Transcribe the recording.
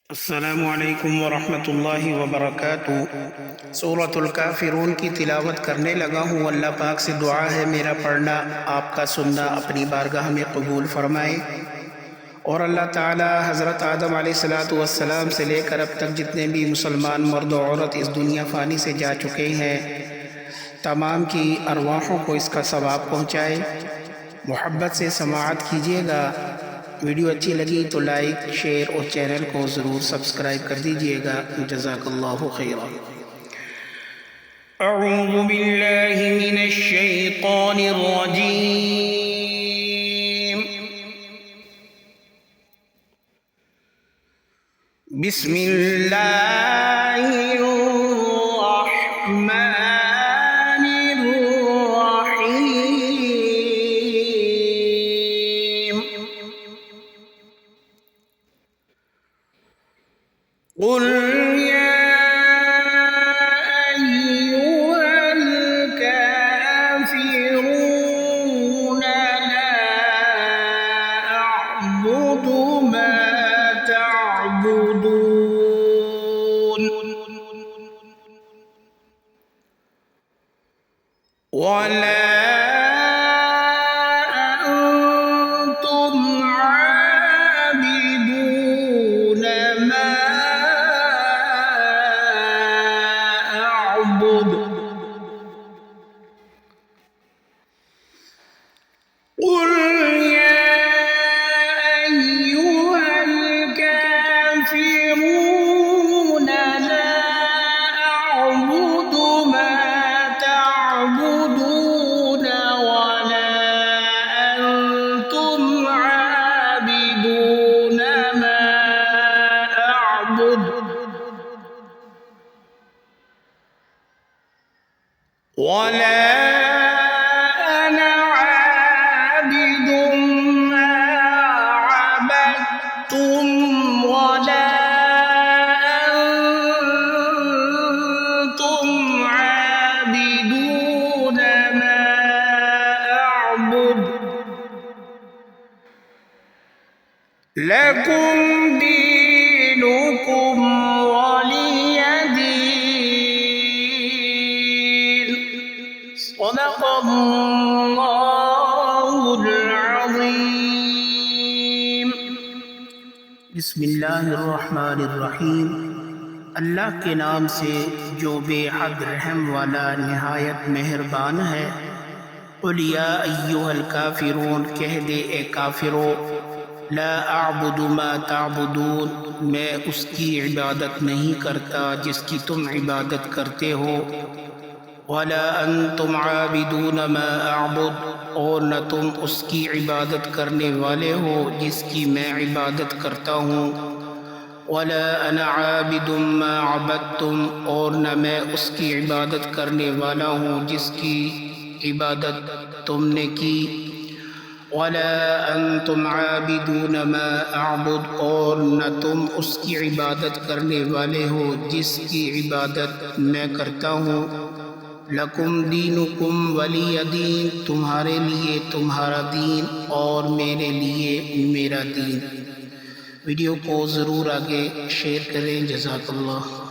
अस्सलामु अलैकुम वरहमतुल्लाहि वबरकातुहू। सूरतुल काफिरून की तिलावत करने लगा हूँ। अल्लाह पाक से दुआ है मेरा पढ़ना आपका सुनना अपनी बारगाह में कबूल फरमाए और अल्लाह ताला हज़रत आदम अलैहिस्सलातु वस्सलाम से लेकर अब तक जितने भी मुसलमान मर्द और औरत इस दुनिया फ़ानी से जा चुके हैं तमाम की अरवाहों को इसका सवाब पहुँचाए। मोहब्बत से समाअत कीजिएगा। वीडियो अच्छी लगी तो लाइक शेयर और चैनल को ज़रूर सब्सक्राइब कर दीजिएगा। जज़ाकल्लाहु खैरा। अऊज़ु बिल्लाहि मिनश शैतानिर रजीम। बिस्मिल्लाहिर रहमानिर रहीम। क़ुल या अय्युहल काफ़िरून ला अअबुदु मा तअबुदून वला अंतुम आबिदून मा अअबुद। क़ुल या अय्युहल काफ़िरून ला अअबुदु मा तअबुदून वला अंतुम आबिदून मा अअबुद वला अना आबिदुम मा अबदतुम वला अंतुम आबिदून मा अअबुद। लकुम दीनुकुम वलिय दीन। सदक़ल्लाहुल अज़ीम। बिस्मिल्लाहिर्रहमानिर्रहीम। अल्लाह के नाम से जो बेहद रहम वाला निहायत मेहरबान है। क़ुल या अय्युहल काफ़िरून, कह दे ए काफिरो, ला अअबुदु मा तअबुदून, मैं उसकी इबादत नहीं करता जिसकी तुम इबादत करते हो। वला अंतुम आबिदून मा अअबुद, और न तुम उसकी इबादत करने वाले हो जिसकी मैं इबादत करता हूँ। वला अना आबिदुम मा अबदतुम, और न मैं उसकी इबादत करने वाला हूँ जिसकी इबादत तुमने की। वला अंतुम आबिदून मा अअबुद, और न तुम उसकी इबादत करने वाले हो जिसकी इबादत मैं करता हूँ। लकुम दीनुकुम वलिय दीन, तुम्हारे लिए तुम्हारा दीन और मेरे लिए मेरा दीन। वीडियो को ज़रूर आगे शेयर करें। जज़ाकल्लाह।